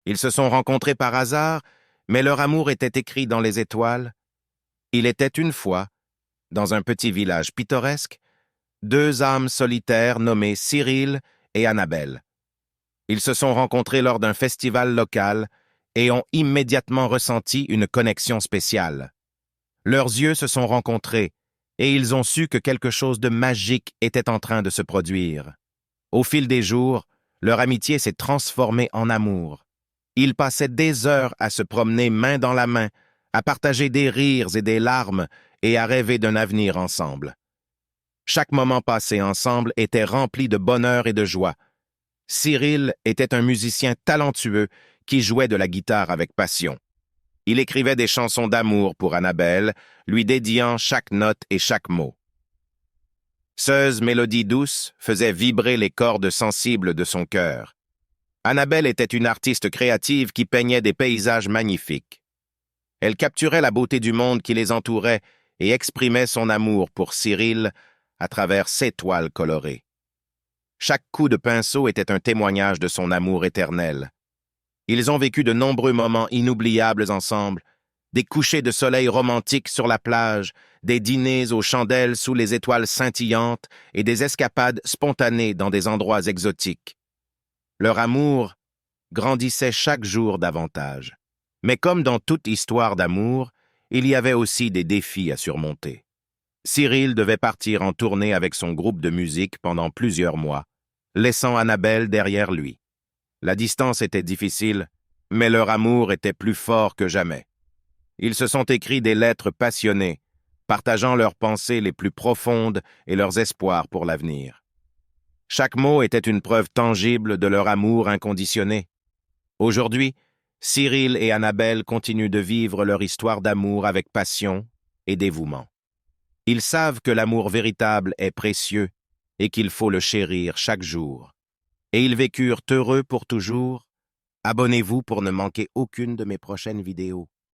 Ils se sont rencontrés par hasard, mais leur amour était écrit dans les étoiles. Il était une fois, dans un petit village pittoresque, deux âmes solitaires nommées Cyril et Annabelle. Ils se sont rencontrés lors d'un festival local et ont immédiatement ressenti une connexion spéciale. Leurs yeux se sont rencontrés et ils ont su que quelque chose de magique était en train de se produire. Au fil des jours, leur amitié s'est transformée en amour. Ils passaient des heures à se promener main dans la main, à partager des rires et des larmes et à rêver d'un avenir ensemble. Chaque moment passé ensemble était rempli de bonheur et de joie. Cyril était un musicien talentueux qui jouait de la guitare avec passion. Il écrivait des chansons d'amour pour Annabelle, lui dédiant chaque note et chaque mot. Seules mélodies douces faisaient vibrer les cordes sensibles de son cœur. Annabelle était une artiste créative qui peignait des paysages magnifiques. Elle capturait la beauté du monde qui les entourait et exprimait son amour pour Cyril à travers ses toiles colorées. Chaque coup de pinceau était un témoignage de son amour éternel. Ils ont vécu de nombreux moments inoubliables ensemble, des couchers de soleil romantiques sur la plage, des dîners aux chandelles sous les étoiles scintillantes et des escapades spontanées dans des endroits exotiques. Leur amour grandissait chaque jour davantage. Mais comme dans toute histoire d'amour, il y avait aussi des défis à surmonter. Cyril devait partir en tournée avec son groupe de musique pendant plusieurs mois, laissant Annabelle derrière lui. La distance était difficile, mais leur amour était plus fort que jamais. Ils se sont écrits des lettres passionnées, partageant leurs pensées les plus profondes et leurs espoirs pour l'avenir. Chaque mot était une preuve tangible de leur amour inconditionné. Aujourd'hui, Cyril et Annabelle continuent de vivre leur histoire d'amour avec passion et dévouement. Ils savent que l'amour véritable est précieux et qu'il faut le chérir chaque jour. Et ils vécurent heureux pour toujours. Abonnez-vous pour ne manquer aucune de mes prochaines vidéos.